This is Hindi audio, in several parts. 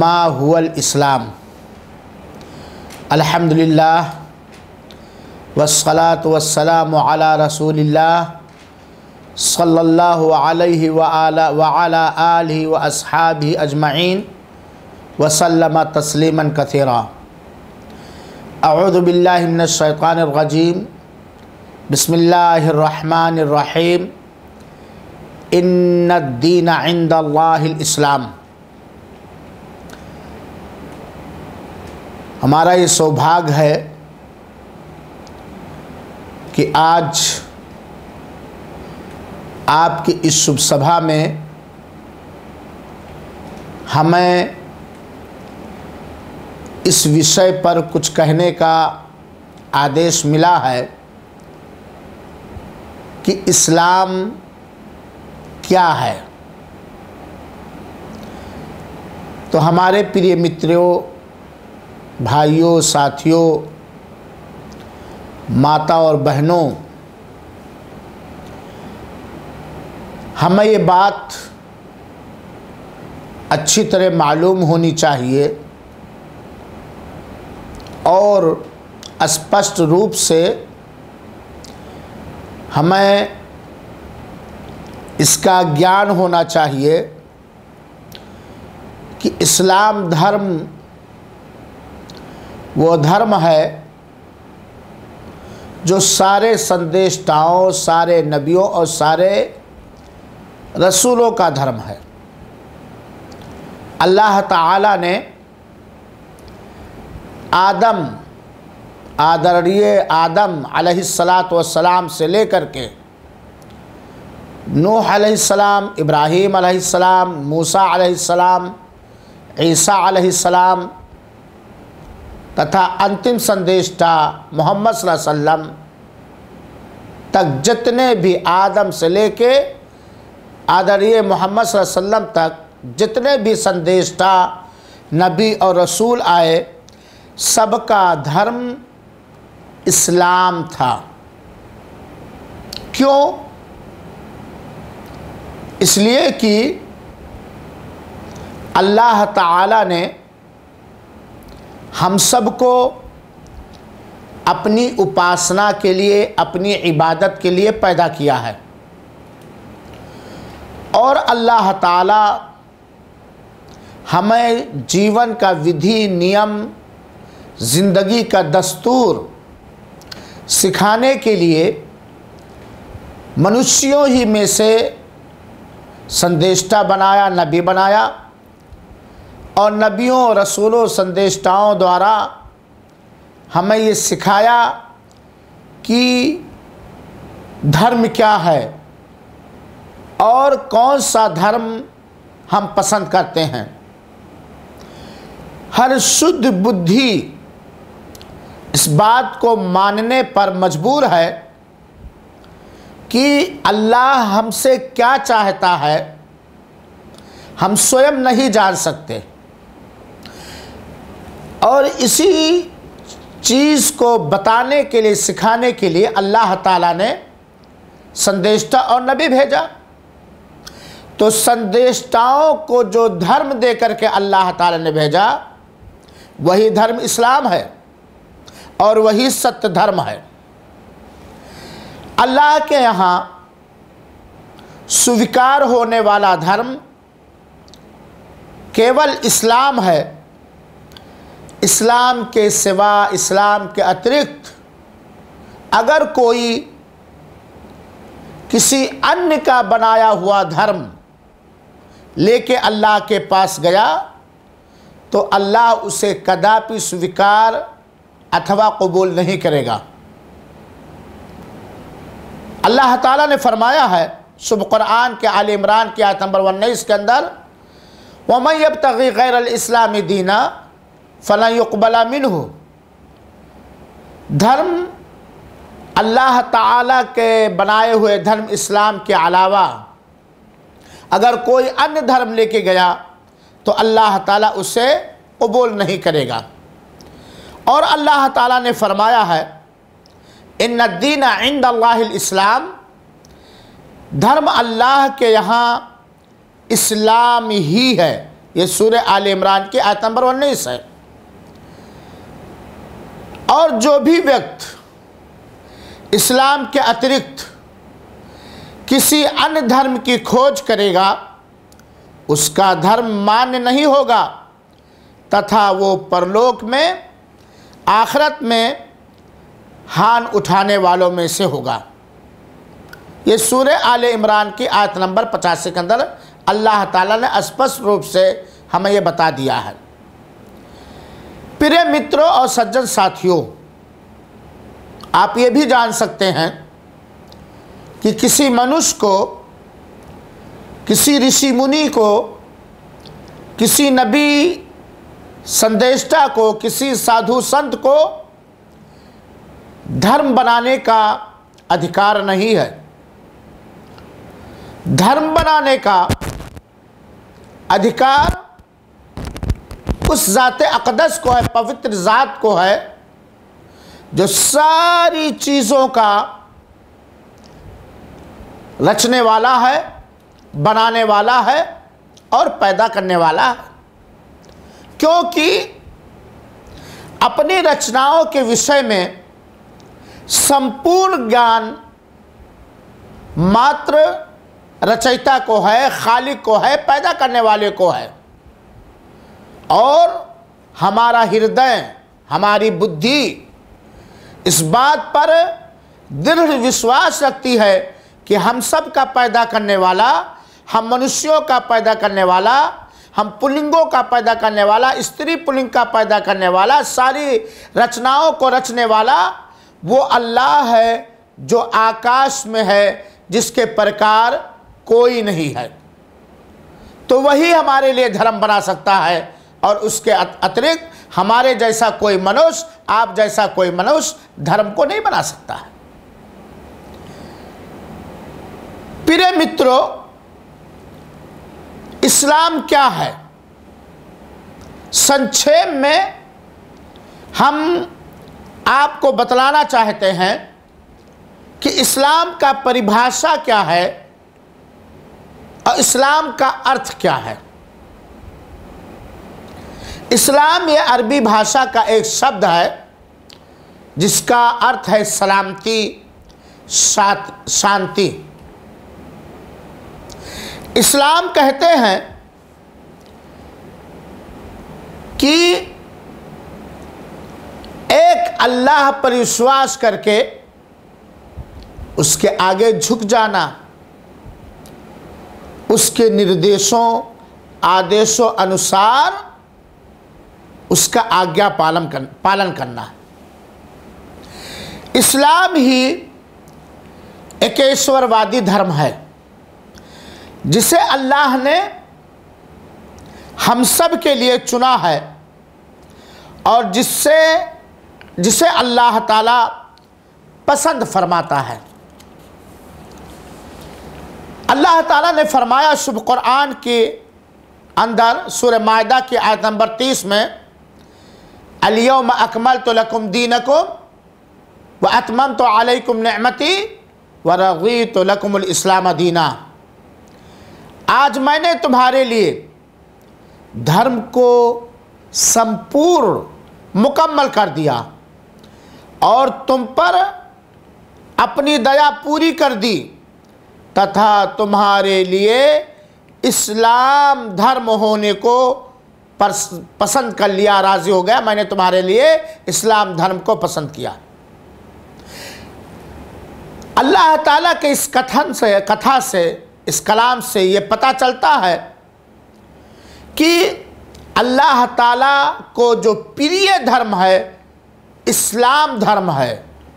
मा हुवल इस्लाम। अल्हम्दुलिल्लाह वस्सलातु वस्सलामु अला रसूलिल्लाह सल्लल्लाहु अलैहि व अला आलिहि व अस्हाबिहि अजमईन वसल्लम तस्लीमन कसीरा। अऊज़ु बिल्लाहि मिनश शैतानिर रजीम। बिस्मिल्लाहिर रहमानिर रहीम। इन्नद्दीन इंदल्लाहिल इस्लाम। हमारा ये सौभाग्य है कि आज आपकी इस शुभ सभा में हमें इस विषय पर कुछ कहने का आदेश मिला है कि इस्लाम क्या है। तो हमारे प्रिय मित्रों, भाइयों, साथियों, माता और बहनों, हमें ये बात अच्छी तरह मालूम होनी चाहिए और स्पष्ट रूप से हमें इसका ज्ञान होना चाहिए कि इस्लाम धर्म वो धर्म है जो सारे संदेशताओं, सारे नबियों और सारे रसूलों का धर्म है। अल्लाह ताला ने आदरणीय आदम अलैहिस्सलातु वस्सलाम से लेकर के नूह अलैहिस्सलाम, इब्राहीम अलैहिस्सलाम, मूसा अलैहिस्सलाम, ईसा अलैहिस्सलाम तथा अंतिम संदेशता मोहम्मद सल्लल्लाहु अलैहि वसल्लम तक जितने भी आदम से लेके आदरणीय मोहम्मद सल्लल्लाहु अलैहि वसल्लम तक जितने भी संदेशता नबी और रसूल आए, सबका धर्म इस्लाम था। क्यों? इसलिए कि अल्लाह ताला ने हम सबको अपनी उपासना के लिए, अपनी इबादत के लिए पैदा किया है और अल्लाह ताला हमें जीवन का विधि, नियम, ज़िंदगी का दस्तूर सिखाने के लिए मनुष्यों ही में से संदेशता बनाया, नबी बनाया और नबियों, रसूलों, संदेशताओं द्वारा हमें ये सिखाया कि धर्म क्या है और कौन सा धर्म हम पसंद करते हैं। हर शुद्ध बुद्धि इस बात को मानने पर मजबूर है कि अल्लाह हमसे क्या चाहता है हम स्वयं नहीं जान सकते और इसी चीज़ को बताने के लिए, सिखाने के लिए अल्लाह ताला ने संदेशता और नबी भेजा। तो संदेशताओं को जो धर्म दे करके अल्लाह ताला ने भेजा, वही धर्म इस्लाम है और वही सत्य धर्म है। अल्लाह के यहाँ स्वीकार होने वाला धर्म केवल इस्लाम है। इस्लाम के सिवा, इस्लाम के अतिरिक्त अगर कोई किसी अन्य का बनाया हुआ धर्म लेके अल्लाह के पास गया तो अल्लाह उसे कदापि स्वीकार अथवा कबूल नहीं करेगा। अल्लाह ताला ने फरमाया है शुभ कुरान के आल इमरान की आयत नंबर 19 के अंदर, वमन यब्तगी गैरल इस्लामी दीना फलन युक़बला मिन्हु। धर्म अल्लाह ताला के बनाए हुए धर्म इस्लाम के अलावा अगर कोई अन्य धर्म लेके गया तो अल्लाह ताला उसे कबूल नहीं करेगा। और अल्लाह ताला ने फरमाया है इन्ना दीना इंदल्लाहिल इस्लाम, धर्म अल्लाह के यहाँ इस्लाम ही है। ये सूरह आल इमरान की आयत नंबर 19 है। और जो भी व्यक्ति इस्लाम के अतिरिक्त किसी अन्य धर्म की खोज करेगा उसका धर्म मान्य नहीं होगा तथा वो परलोक में आखिरत में हान उठाने वालों में से होगा। ये सूरह आले इमरान की आयत नंबर 85 के अंदर अल्लाह ताला ने स्पष्ट रूप से हमें ये बता दिया है। प्रिय मित्रों और सज्जन साथियों, आप ये भी जान सकते हैं कि किसी मनुष्य को, किसी ऋषि मुनि को, किसी नबी संदेष्टा को, किसी साधु संत को धर्म बनाने का अधिकार नहीं है। धर्म बनाने का अधिकार उस ज़ाते अक़दस को है, पवित्र ज़ात को है, जो सारी चीज़ों का रचने वाला है, बनाने वाला है और पैदा करने वाला है। क्योंकि अपनी रचनाओं के विषय में संपूर्ण ज्ञान मात्र रचयिता को है, खालिक को है, पैदा करने वाले को है। और हमारा हृदय, हमारी बुद्धि इस बात पर दृढ़ विश्वास रखती है कि हम सब का पैदा करने वाला, हम मनुष्यों का पैदा करने वाला, हम पुल्लिंगों का पैदा करने वाला, स्त्री पुल्लिंग का पैदा करने वाला, सारी रचनाओं को रचने वाला वो अल्लाह है जो आकाश में है, जिसके प्रकार कोई नहीं है। तो वही हमारे लिए धर्म बना सकता है और उसके अतिरिक्त हमारे जैसा कोई मनुष्य, आप जैसा कोई मनुष्य धर्म को नहीं बना सकता है। प्रिय मित्रों, इस्लाम क्या है? संक्षेप में हम आपको बतलाना चाहते हैं कि इस्लाम का परिभाषा क्या है और इस्लाम का अर्थ क्या है। इस्लाम ये अरबी भाषा का एक शब्द है जिसका अर्थ है सलामती, शांति। इस्लाम कहते हैं कि एक अल्लाह पर विश्वास करके उसके आगे झुक जाना, उसके निर्देशों आदेशों अनुसार उसका आज्ञा पालन करना। इस्लाम ही एक ईश्वरवादी धर्म है जिसे अल्लाह ने हम सब के लिए चुना है और जिसे अल्लाह ताला पसंद फरमाता है। अल्लाह ताला ने फरमाया शुभ कुरान के अंदर सूरह मायदा की आयत नंबर 30 में, अल-यौम अकमलतु लकुम दीनकुम व अतममतु अलैकुम निअमती व रज़ीतु लकुमुल इस्लाम दीना। आज मैंने तुम्हारे लिए धर्म को संपूर्ण मुकम्मल कर दिया और तुम पर अपनी दया पूरी कर दी तथा तुम्हारे लिए इस्लाम धर्म होने को पसंद कर लिया, राज़ी हो गया। मैंने तुम्हारे लिए इस्लाम धर्म को पसंद किया। अल्लाह ताला के इस कथा से इस कलाम से ये पता चलता है कि अल्लाह ताला को जो प्रिय धर्म है इस्लाम धर्म है,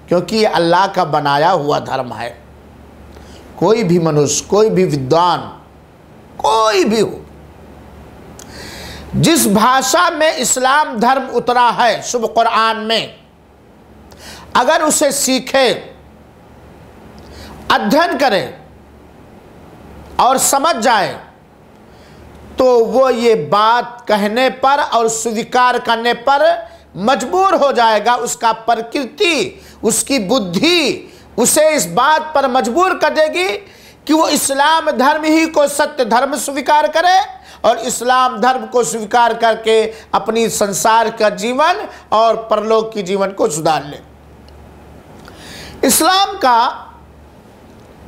क्योंकि ये अल्लाह का बनाया हुआ धर्म है। कोई भी मनुष्य, कोई भी विद्वान, कोई भी हो, जिस भाषा में इस्लाम धर्म उतरा है शुभ कुरान में, अगर उसे सीखे, अध्ययन करे और समझ जाए तो वो ये बात कहने पर और स्वीकार करने पर मजबूर हो जाएगा। उसका प्रकृति, उसकी बुद्धि उसे इस बात पर मजबूर कर देगी कि वो इस्लाम धर्म ही को सत्य धर्म स्वीकार करे और इस्लाम धर्म को स्वीकार करके अपनी संसार का जीवन और परलोक की जीवन को सुधार ले। इस्लाम का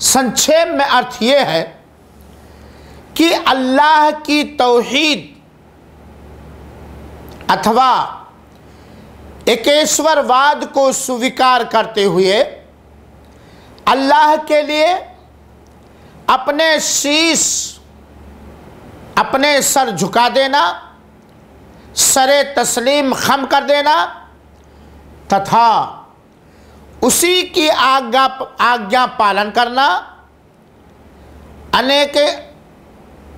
संक्षेप में अर्थ ये है कि अल्लाह की तौहीद अथवा एकेश्वरवाद को स्वीकार करते हुए अल्लाह के लिए अपने शीश, अपने सर झुका देना, सरे तस्लीम खम कर देना तथा उसी की आज्ञा पालन करना,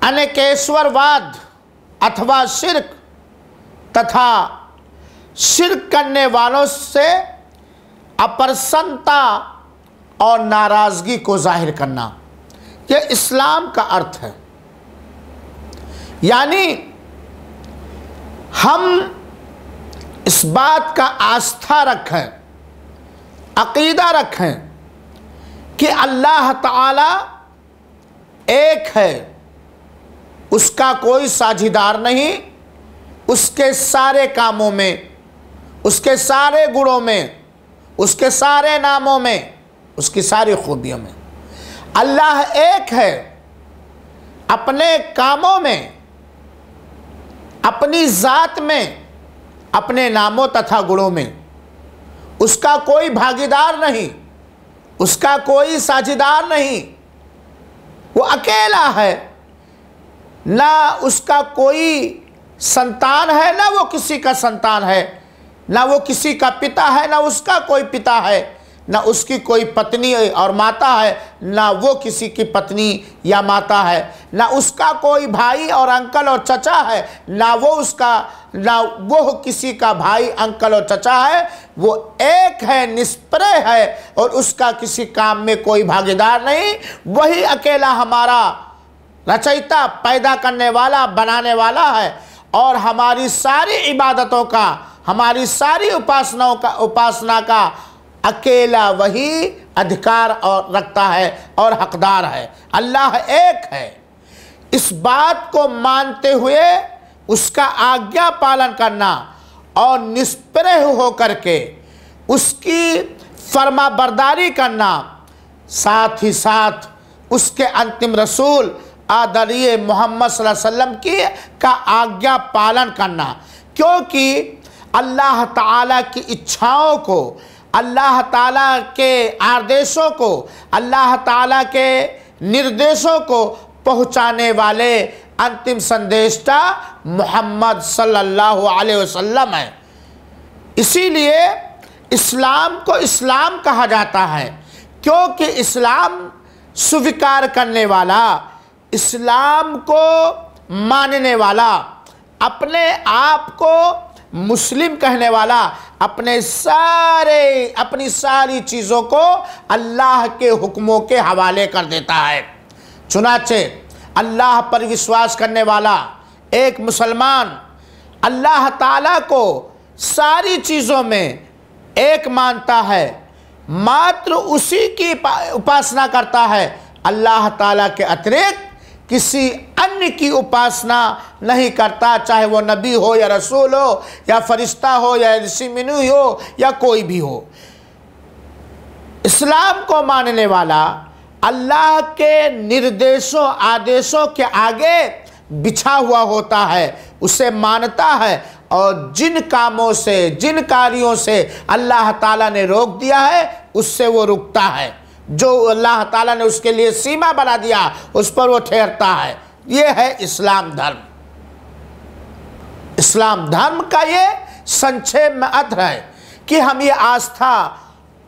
अनेकेश्वरवाद अथवा शिर्क तथा शिर्क करने वालों से अप्रसन्नता और नाराज़गी को जाहिर करना, यह इस्लाम का अर्थ है। यानी हम इस बात का आस्था रखें, अकीदा रखें कि अल्लाह ताला एक है, उसका कोई साझीदार नहीं, उसके सारे कामों में, उसके सारे गुणों में, उसके सारे नामों में, उसकी सारी खूबियों में। अल्लाह एक है अपने कामों में, अपनी ज़ात में, अपने नामों तथा गुणों में। उसका कोई भागीदार नहीं, उसका कोई साझीदार नहीं, वो अकेला है। ना उसका कोई संतान है, ना वो किसी का संतान है, ना वो किसी का पिता है, ना उसका कोई पिता है, ना उसकी कोई पत्नी और माता है, ना वो किसी की पत्नी या माता है, ना उसका कोई भाई और अंकल और चचा है, ना वो किसी का भाई अंकल और चचा है। वो एक है, निष्प्रय है और उसका किसी काम में कोई भागीदार नहीं। वही अकेला हमारा रचयिता, पैदा करने वाला, बनाने वाला है और हमारी सारी इबादतों का, हमारी सारी उपासना का अकेला वही अधिकार और रखता है और हकदार है। अल्लाह एक है। इस बात को मानते हुए उसका आज्ञा पालन करना और निष्प्रय होकर के उसकी फरमाबरदारी करना, साथ ही साथ उसके अंतिम रसूल आदरणीय मोहम्मद सल्लल्लाहु अलैहि वसल्लम की का आज्ञा पालन करना। क्योंकि अल्लाह ताला की इच्छाओं को, अल्लाह ताला के आदेशों को, अल्लाह ताला के निर्देशों को पहुँचाने वाले अंतिम संदेशता मोहम्मद सल्लल्लाहु अलैहि वसल्लम है। इसीलिए इस्लाम को इस्लाम कहा जाता है, क्योंकि इस्लाम स्वीकार करने वाला, इस्लाम को मानने वाला, अपने आप को मुस्लिम कहने वाला अपनी सारी चीज़ों को अल्लाह के हुक्मों के हवाले कर देता है। चुनाचे अल्लाह पर विश्वास करने वाला एक मुसलमान अल्लाह ताला को सारी चीज़ों में एक मानता है, मात्र उसी की उपासना करता है, अल्लाह ताला के अतिरिक्त किसी अन्य की उपासना नहीं करता, चाहे वो नबी हो या रसूल हो या फरिश्ता हो या ऋषि मुनि हो या कोई भी हो। इस्लाम को मानने वाला अल्लाह के निर्देशों आदेशों के आगे बिछा हुआ होता है, उसे मानता है और जिन कामों से, जिन कार्यों से अल्लाह ताला ने रोक दिया है उससे वो रुकता है। जो अल्लाह ताला ने उसके लिए सीमा बना दिया उस पर वो ठहरता है। ये है इस्लाम धर्म। इस्लाम धर्म का ये संक्षेप में अर्थ है कि हम ये आस्था,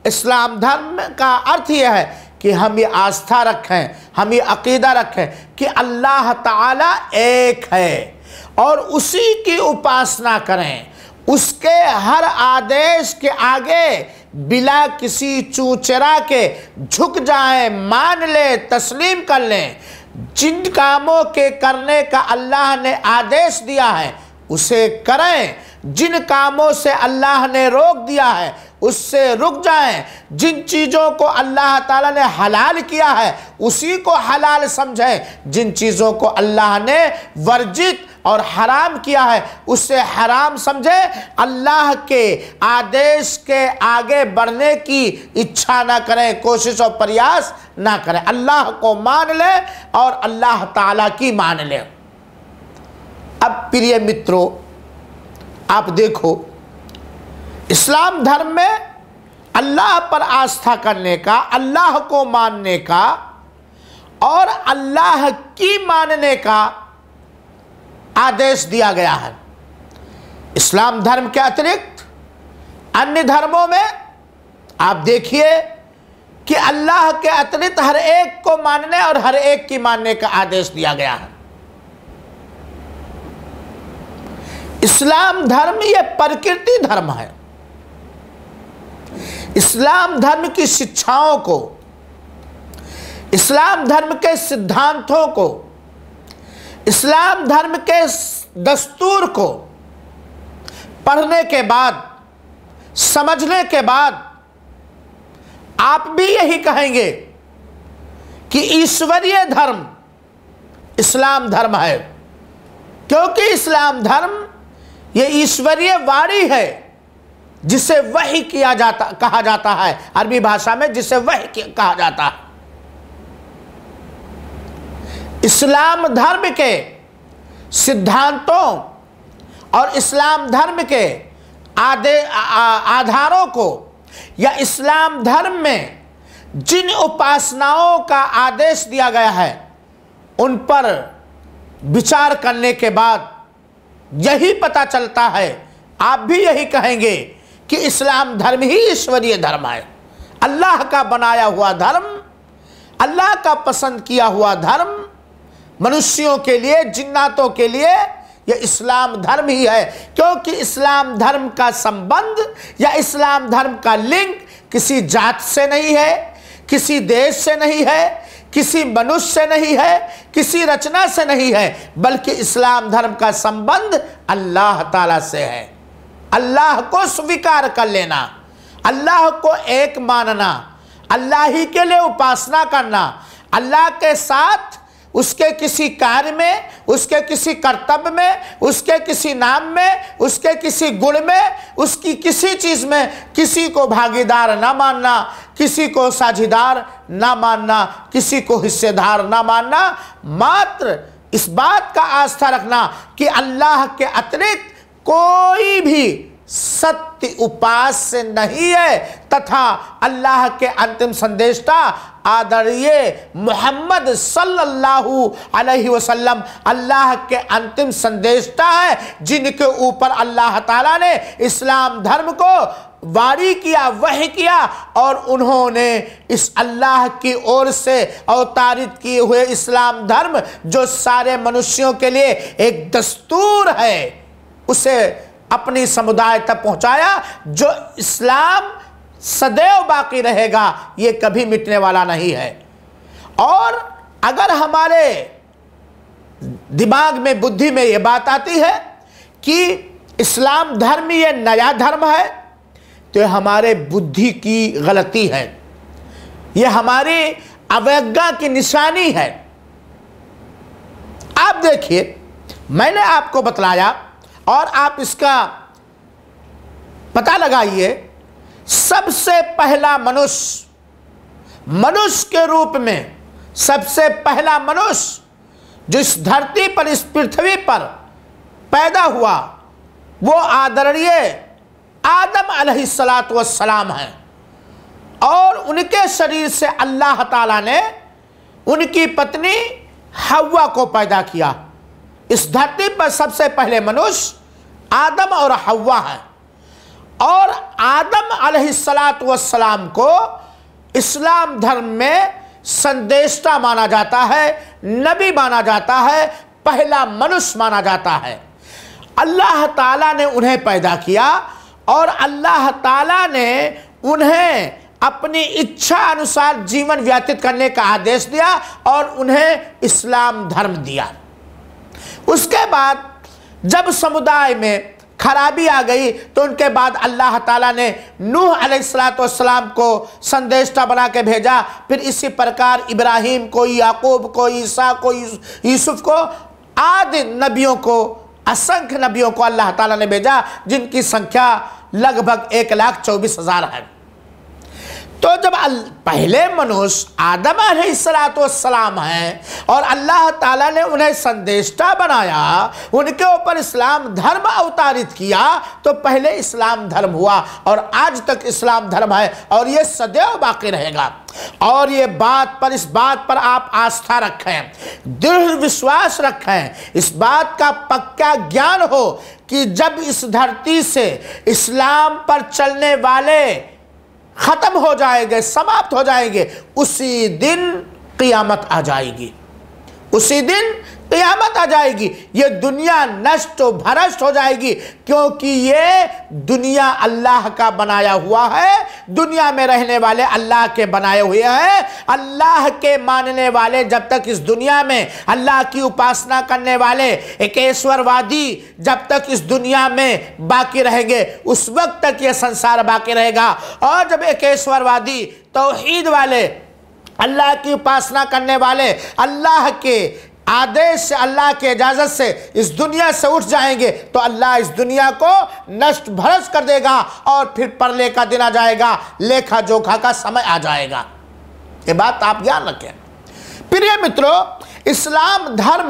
इस्लाम धर्म का अर्थ यह है कि हम ये आस्था रखें, हम ये अकीदा रखें कि अल्लाह ताला एक है और उसी की उपासना करें, उसके हर आदेश के आगे बिला किसी चूचरा के झुक जाएं, मान लें, तस्लीम कर लें। जिन कामों के करने का अल्लाह ने आदेश दिया है उसे करें, जिन कामों से अल्लाह ने रोक दिया है उससे रुक जाएं, जिन चीज़ों को अल्लाह ताला ने हलाल किया है उसी को हलाल समझें, जिन चीज़ों को अल्लाह ने वर्जित और हराम किया है उससे हराम समझें। अल्लाह के आदेश के आगे बढ़ने की इच्छा ना करें, कोशिश और प्रयास ना करें, अल्लाह को मान लें और अल्लाह ताला की मान लें। अब प्रिय मित्रों, आप देखो, इस्लाम धर्म में अल्लाह पर आस्था करने का, अल्लाह को मानने का और अल्लाह की मानने का आदेश दिया गया है। इस्लाम धर्म के अतिरिक्त अन्य धर्मों में आप देखिए कि अल्लाह के अतिरिक्त हर एक को मानने और हर एक की मानने का आदेश दिया गया है। इस्लाम धर्म यह प्रकृति धर्म है। इस्लाम धर्म की शिक्षाओं को, इस्लाम धर्म के सिद्धांतों को, इस्लाम धर्म के दस्तूर को पढ़ने के बाद, समझने के बाद आप भी यही कहेंगे कि ईश्वरीय धर्म इस्लाम धर्म है, क्योंकि इस्लाम धर्म ये ईश्वरीय वाणी है जिसे वही कहा जाता है, अरबी भाषा में जिसे वही कहा जाता है। इस्लाम धर्म के सिद्धांतों और इस्लाम धर्म के आधारों को या इस्लाम धर्म में जिन उपासनाओं का आदेश दिया गया है उन पर विचार करने के बाद यही पता चलता है, आप भी यही कहेंगे कि इस्लाम धर्म ही ईश्वरीय धर्म है, अल्लाह का बनाया हुआ धर्म, अल्लाह का पसंद किया हुआ धर्म, मनुष्यों के लिए, जिन्नातों के लिए यह इस्लाम धर्म ही है। क्योंकि इस्लाम धर्म का संबंध या इस्लाम धर्म का लिंक किसी जात से नहीं है, किसी देश से नहीं है, किसी मनुष्य से नहीं है, किसी रचना से नहीं है, बल्कि इस्लाम धर्म का संबंध अल्लाह ताला से है। अल्लाह को स्वीकार कर लेना, अल्लाह को एक मानना, अल्लाह ही के लिए उपासना करना, अल्लाह के साथ उसके किसी कार्य में, उसके किसी कर्तव्य में, उसके किसी नाम में, उसके किसी गुण में, उसकी किसी चीज़ में किसी को भागीदार ना मानना, किसी को साझीदार ना मानना, किसी को हिस्सेदार ना मानना, मात्र इस बात का आस्था रखना कि अल्लाह के अतिरिक्त कोई भी सत्य उपास्य नहीं है तथा अल्लाह के अंतिम संदेशता आदरणीय मोहम्मद सल्लल्लाहु अलैहि वसल्लम अल्लाह के अंतिम संदेशता है, जिनके ऊपर अल्लाह ताला ने इस्लाम धर्म को वारी किया, वही किया और उन्होंने इस अल्लाह की ओर से अवतारित किए हुए इस्लाम धर्म जो सारे मनुष्यों के लिए एक दस्तूर है उसे अपनी समुदाय तक पहुंचाया। जो इस्लाम सदैव बाकी रहेगा, ये कभी मिटने वाला नहीं है। और अगर हमारे दिमाग में, बुद्धि में ये बात आती है कि इस्लाम धर्म ये नया धर्म है, तो हमारे बुद्धि की गलती है, ये हमारी अवज्ञा की निशानी है। आप देखिए, मैंने आपको बतलाया और आप इसका पता लगाइए, सबसे पहला मनुष्य के रूप में सबसे पहला मनुष्य जो इस धरती पर, इस पृथ्वी पर पैदा हुआ, वो आदरणीय आदम अलैहिस्सलातु वस्सलाम है। और उनके शरीर से अल्लाह ताला ने उनकी पत्नी हव्वा को पैदा किया। इस धरती पर सबसे पहले मनुष्य आदम और हव्वा है। और आदम अलैहिस्सलातु वस्सलाम को इस्लाम धर्म में संदेशता माना जाता है, नबी माना जाता है, पहला मनुष्य माना जाता है। अल्लाह ताला ने उन्हें पैदा किया और अल्लाह ताला ने उन्हें अपनी इच्छा अनुसार जीवन व्यतीत करने का आदेश दिया और उन्हें इस्लाम धर्म दिया। उसके बाद जब समुदाय में खराबी आ गई तो उनके बाद अल्लाह ताला ने नूह अलैहिस्सलाम को संदेशा बना के भेजा। फिर इसी प्रकार इब्राहिम को, याकूब को, ईसा को, यूसुफ को, आदि नबियों को, असंख्य नबियों को अल्लाह ताला ने भेजा, जिनकी संख्या लगभग 1,24,000 है। तो जब पहले मनुष्य आदम अलैहिस्सलाम हैं और अल्लाह ताला ने उन्हें संदेशा बनाया, उनके ऊपर इस्लाम धर्म अवतारित किया, तो पहले इस्लाम धर्म हुआ और आज तक इस्लाम धर्म है और ये सदैव बाकी रहेगा। और ये इस बात पर आप आस्था रखें, दृढ़ विश्वास रखें, इस बात का पक्का ज्ञान हो कि जब इस धरती से इस्लाम पर चलने वाले खत्म हो जाएंगे, समाप्त हो जाएंगे, उसी दिन क़यामत आ जाएगी, उसी दिन क़यामत आ जाएगी। ये दुनिया नष्ट भ्रष्ट हो जाएगी, क्योंकि ये दुनिया अल्लाह का बनाया हुआ है। दुनिया में रहने वाले अल्लाह के बनाए हुए हैं। अल्लाह के मानने वाले जब तक इस दुनिया में, अल्लाह की उपासना करने वाले एकेश्वरवादी जब तक इस दुनिया में बाकी रहेंगे, उस वक्त तक ये संसार बाकी रहेगा। और जब एकेश्वरवादी, तौहीद वाले, अल्लाह की उपासना करने वाले अल्लाह के आदेश से, अल्लाह के इजाज़त से इस दुनिया से उठ जाएंगे, तो अल्लाह इस दुनिया को नष्ट भ्रष्ट कर देगा और फिर परले का दिन आ जाएगा, लेखा जोखा का समय आ जाएगा। ये बात आप ध्यान रखें। प्रिय मित्रों, इस्लाम धर्म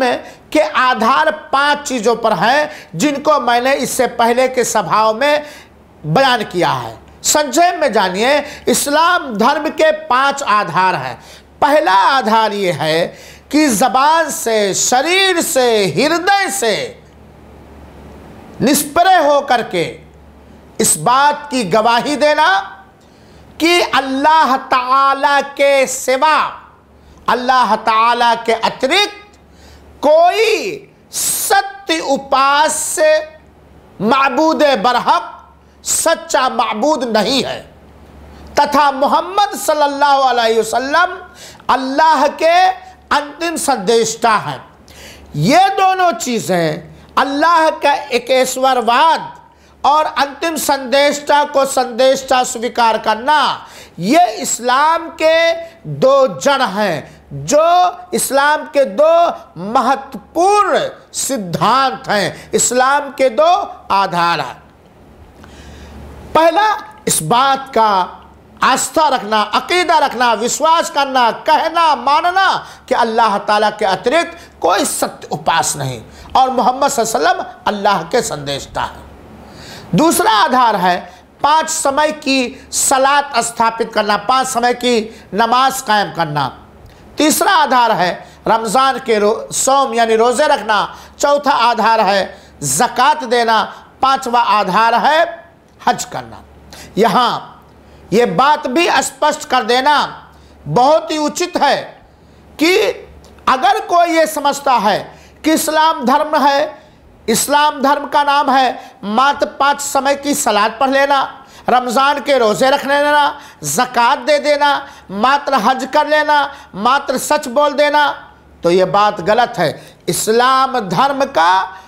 के आधार 5 चीज़ों पर हैं, जिनको मैंने इससे पहले के सभाओं में बयान किया है। संक्षेप में जानिए, इस्लाम धर्म के 5 आधार हैं। पहला आधार ये है कि ज़बान से, शरीर से, हृदय से निष्प्रय हो करके इस बात की गवाही देना कि अल्लाह ताला के सिवा, अल्लाह ताला के अतिरिक्त कोई सत्य उपास्य माबूद बरहक, सच्चा माबूद नहीं है, तथा मोहम्मद सल्लल्लाहु अलैहि वसल्लम अल्लाह के अंतिम संदेशा है। ये दोनों चीज़ें, अल्लाह का एकेश्वरवाद और अंतिम संदेशा को संदेशा स्वीकार करना, ये इस्लाम के 2 जड़ हैं, जो इस्लाम के 2 महत्वपूर्ण सिद्धांत हैं, इस्लाम के 2 आधार हैं। पहला, इस बात का आस्था रखना, अकीदा रखना, विश्वास करना, कहना, मानना कि अल्लाह ताला के अतिरिक्त कोई सत्य उपास्य नहीं और मोहम्मद सल्लल्लाहु अलैहि वसल्लम अल्लाह के संदेशता है। दूसरा आधार है 5 समय की सलात स्थापित करना, 5 समय की नमाज कायम करना। तीसरा आधार है रमज़ान के सौम यानी रोज़े रखना। चौथा आधार है ज़कात देना। 5वां आधार है हज करना। यहाँ ये बात भी स्पष्ट कर देना बहुत ही उचित है कि अगर कोई ये समझता है कि इस्लाम धर्म है, इस्लाम धर्म का नाम है मात्र 5 समय की सलात पढ़ लेना, रमज़ान के रोज़े रख लेना, ज़कात दे देना, मात्र हज कर लेना, मात्र सच बोल देना, तो ये बात गलत है। इस्लाम धर्म का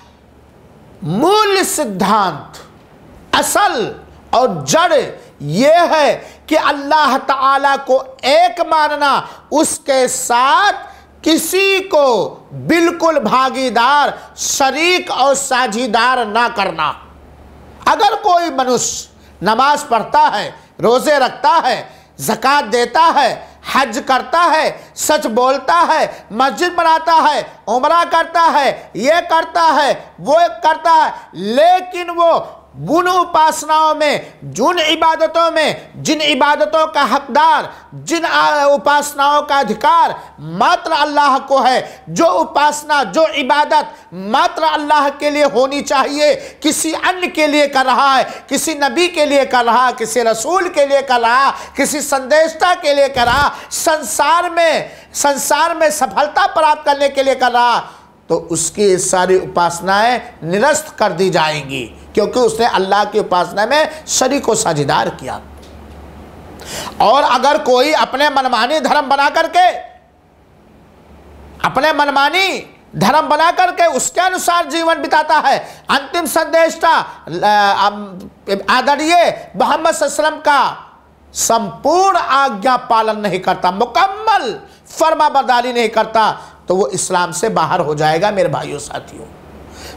मूल सिद्धांत, असल और जड़ ये है कि अल्लाह ताला को एक मानना, उसके साथ किसी को बिल्कुल भागीदार, शरीक और साझीदार ना करना। अगर कोई मनुष्य नमाज पढ़ता है, रोज़े रखता है, ज़कात देता है, हज करता है, सच बोलता है, मस्जिद बनाता है, उम्रा करता है, ये करता है, वो करता है, लेकिन वो उन उपासनाओं में, जिन इबादतों में, जिन इबादतों का हकदार, जिन उपासनाओं का अधिकार मात्र अल्लाह को है, जो उपासना, जो इबादत मात्र अल्लाह के लिए होनी चाहिए, किसी अन्य के लिए कर रहा है, किसी नबी के लिए कर रहा, किसी रसूल के लिए कर रहा, किसी संदेशता के लिए कर रहा, संसार में सफलता प्राप्त करने के लिए कर रहा, तो उसकी सारी उपासनाएं निरस्त कर दी जाएंगी, क्योंकि उसने अल्लाह की उपासना में शरीक व साझीदार किया। और अगर कोई अपने मनमानी धर्म बना करके उसके अनुसार जीवन बिताता है, अंतिम संदेष्टा आदरणीय मोहम्मद सल्लल्लाहु अलैहि वसल्लम का संपूर्ण आज्ञा पालन नहीं करता, मुकम्मल फर्माबरदारी नहीं करता, तो वो इस्लाम से बाहर हो जाएगा मेरे भाइयों साथियों।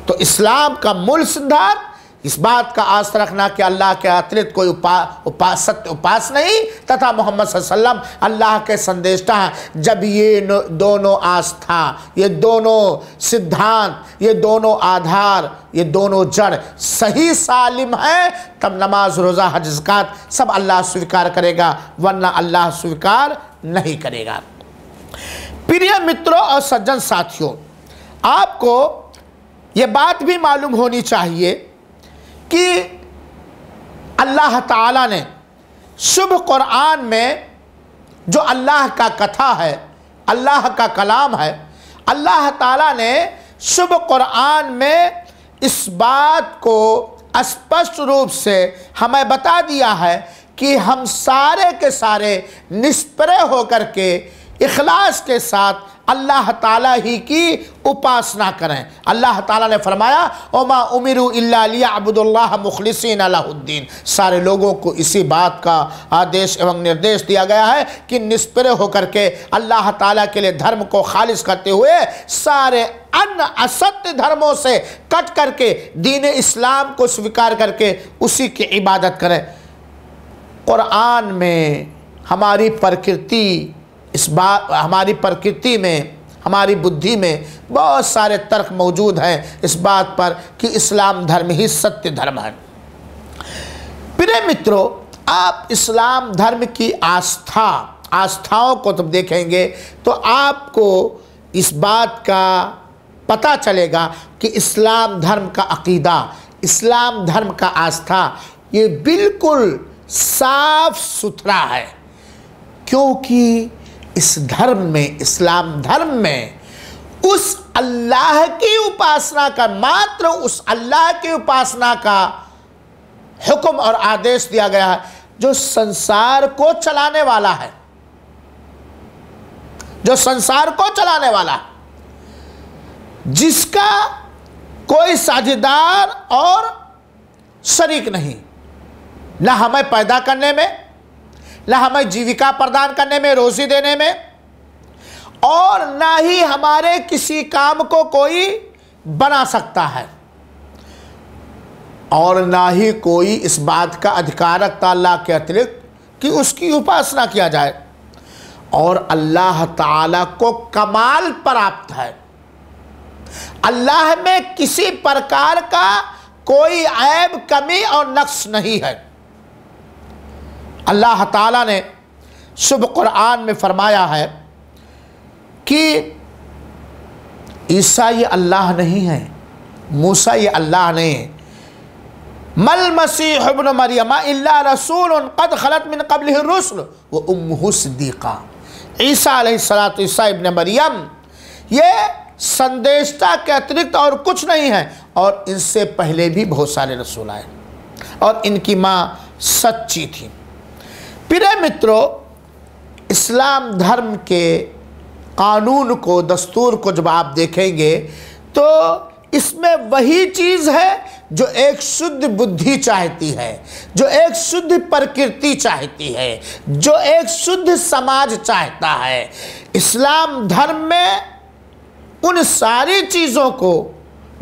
तो इस्लाम का मूल सिद्धांत इस बात का आस्था रखना कि अल्लाह के अतिरिक्त कोई सत्य उपास नहीं तथा मोहम्मद सल्लल्लाहु अलैहि वसल्लम अल्लाह के संदेष्टा हैं। जब ये दोनों आस्था, ये दोनों सिद्धांत, ये दोनों आधार, ये दोनों जड़ सही सालिम है, तब नमाज, रोज़ा, हज, ज़कात सब अल्लाह स्वीकार करेगा, वरना अल्लाह स्वीकार नहीं करेगा। प्रिय मित्रों और सज्जन साथियों, आपको ये बात भी मालूम होनी चाहिए कि अल्लाह ताला ने शुभ कुरान में जो अल्लाह का कथा है, अल्लाह का कलाम है, अल्लाह ताला ने शुभ कुरान में इस बात को स्पष्ट रूप से हमें बता दिया है कि हम सारे के सारे निष्प्रय होकर के इखलास के साथ अल्लाह ताला ही की उपासना करें। अल्लाह ताला ने फरमाया ओमा उमिरु इल्ला लियअबुदुल्लाह मुखलिसीन लहुद्दीन। सारे लोगों को इसी बात का आदेश एवं निर्देश दिया गया है कि निष्प्रय होकर के अल्लाह ताला के लिए धर्म को खालिस करते हुए सारे अन्य असत्य धर्मों से कट करके दीन इस्लाम को स्वीकार करके उसी की इबादत करें। कुरान में हमारी प्रकृति में, हमारी बुद्धि में बहुत सारे तर्क मौजूद हैं इस बात पर कि इस्लाम धर्म ही सत्य धर्म है। प्रिय मित्रों, आप इस्लाम धर्म की आस्थाओं को जब देखेंगे तो आपको इस बात का पता चलेगा कि इस्लाम धर्म का अकीदा, इस्लाम धर्म का आस्था ये बिल्कुल साफ सुथरा है, क्योंकि इस धर्म में, इस्लाम धर्म में उस अल्लाह की उपासना का, मात्र उस अल्लाह की उपासना का हुक्म और आदेश दिया गया है जो संसार को चलाने वाला है, जो संसार को चलाने वाला है, जिसका कोई साझेदार और शरीक नहीं, ना हमें पैदा करने में, ना हमें जीविका प्रदान करने में, रोजी देने में, और ना ही हमारे किसी काम को कोई बना सकता है, और ना ही कोई इस बात का अधिकार रखता अल्लाह के अतिरिक्त कि उसकी उपासना किया जाए। और अल्लाह ताला को कमाल प्राप्त है, अल्लाह में किसी प्रकार का कोई ऐब, कमी और नक्श नहीं है। अल्लाह ताला ने शुभ कुरान में फरमाया है कि ईसा ये अल्लाह नहीं है, मूसा ये अल्लाह नहीं है, मल मसीह इब्न मरियम इल्ला रसूल कद खलत मिन क़ब्लिहि रुसल व उम्मुहु सिद्दीक़ा। ईसा अलैहिस्सलातु ईसा इब्न मरियम ये संदेशता के अतिरिक्त और कुछ नहीं है, और इनसे पहले भी बहुत सारे रसूल आए और इनकी माँ सच्ची थी। प्रिय मित्रों, इस्लाम धर्म के कानून को, दस्तूर को जब आप देखेंगे तो इसमें वही चीज़ है जो एक शुद्ध बुद्धि चाहती है, जो एक शुद्ध प्रकृति चाहती है, जो एक शुद्ध समाज चाहता है। इस्लाम धर्म में उन सारी चीज़ों को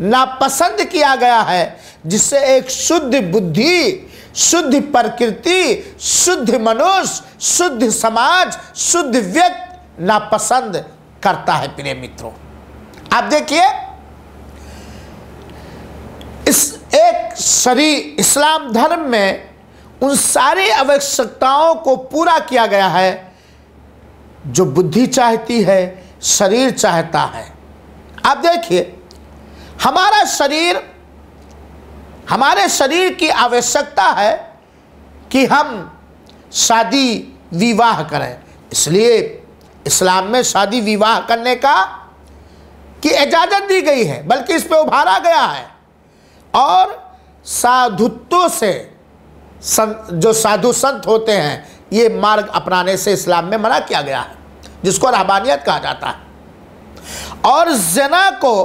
नापसंद किया गया है जिससे एक शुद्ध बुद्धि, शुद्ध प्रकृति, शुद्ध मनुष्य, शुद्ध समाज, शुद्ध व्यक्ति नापसंद करता है। प्रिय मित्रों, आप देखिए इस एक शरीर इस्लाम धर्म में उन सारी आवश्यकताओं को पूरा किया गया है जो बुद्धि चाहती है, शरीर चाहता है। आप देखिए हमारे शरीर की आवश्यकता है कि हम शादी विवाह करें, इसलिए इस्लाम में शादी विवाह करने की इजाज़त दी गई है, बल्कि इस पे उभारा गया है। और साधुत्व से जो साधु संत होते हैं ये मार्ग अपनाने से इस्लाम में मना किया गया है, जिसको रहबानियत कहा जाता है। और ज़िना को,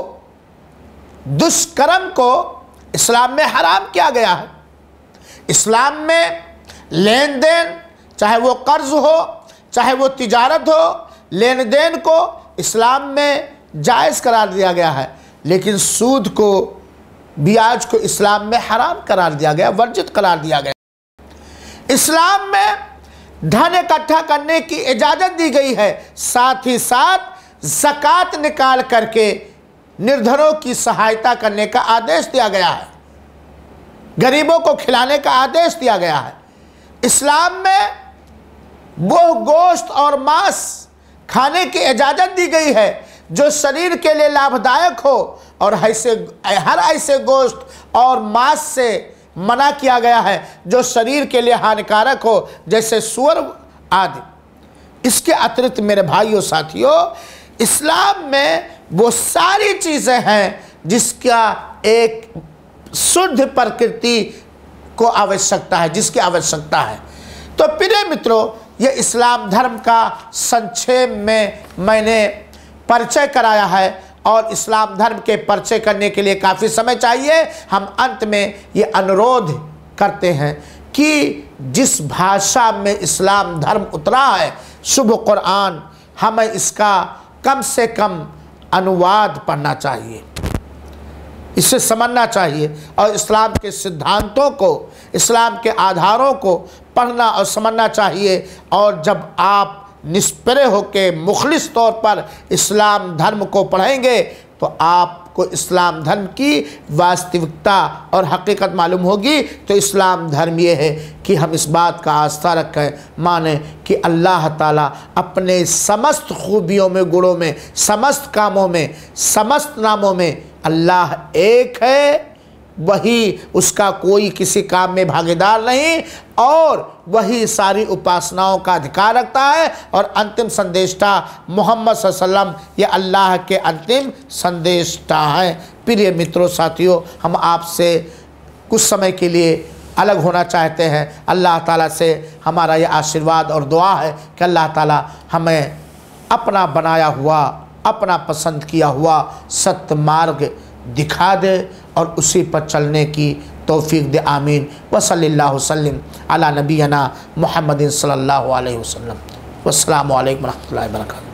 दुष्कर्म को इस्लाम में हराम किया गया है। इस्लाम में लेन देन, चाहे वो कर्ज हो चाहे वो तिजारत हो, लेन देन को इस्लाम में जायज़ करार दिया गया है, लेकिन सूद को, ब्याज को इस्लाम में हराम करार दिया गया, वर्जित करार दिया गया। इस्लाम में धन इकट्ठा करने की इजाज़त दी गई है, साथ ही साथ ज़कात निकाल करके निर्धनों की सहायता करने का आदेश दिया गया है, गरीबों को खिलाने का आदेश दिया गया है। इस्लाम में वो गोश्त और मांस खाने की इजाज़त दी गई है जो शरीर के लिए लाभदायक हो, और हर ऐसे गोश्त और मांस से मना किया गया है जो शरीर के लिए हानिकारक हो, जैसे सूअर आदि। इसके अतिरिक्त मेरे भाइयों साथियों, इस्लाम में वो सारी चीज़ें हैं जिसका एक शुद्ध प्रकृति को आवश्यकता है, जिसकी आवश्यकता है। तो प्रिय मित्रों, ये इस्लाम धर्म का संक्षेप में मैंने परिचय कराया है, और इस्लाम धर्म के परिचय करने के लिए काफ़ी समय चाहिए। हम अंत में ये अनुरोध करते हैं कि जिस भाषा में इस्लाम धर्म उतरा है, शुभ कुरान, हमें इसका कम से कम अनुवाद पढ़ना चाहिए, इसे समझना चाहिए, और इस्लाम के सिद्धांतों को, इस्लाम के आधारों को पढ़ना और समझना चाहिए। और जब आप निष्पृह होकर मुखलिस तौर पर इस्लाम धर्म को पढ़ेंगे तो आपको इस्लाम धर्म की वास्तविकता और हकीकत मालूम होगी। तो इस्लाम धर्म ये है कि हम इस बात का आस्था रखें, माने कि अल्लाह ताला अपने समस्त खूबियों में, गुणों में, समस्त कामों में, समस्त नामों में अल्लाह एक है, वही, उसका कोई किसी काम में भागीदार नहीं, और वही सारी उपासनाओं का अधिकार रखता है। और अंतिम संदेष्टा मोहम्मद सल्लल्लाहु अलैहि वसल्लम ये अल्लाह के अंतिम संदेष्टा हैं। प्रिय मित्रों साथियों, हम आपसे कुछ समय के लिए अलग होना चाहते हैं। अल्लाह ताला से हमारा ये आशीर्वाद और दुआ है कि अल्लाह ताला हमें अपना बनाया हुआ, अपना पसंद किया हुआ सत्य मार्ग दिखा दे और उसी पर चलने की तौफीक दे। आमीन। व सल्लल्लाहु वसल्लम अला नबीना मुहम्मदिन सल्लल्लाहु अलैहि वसल्लम। वस्सलामु अलैकुम व रहमतुल्लाहि व बरकातहू।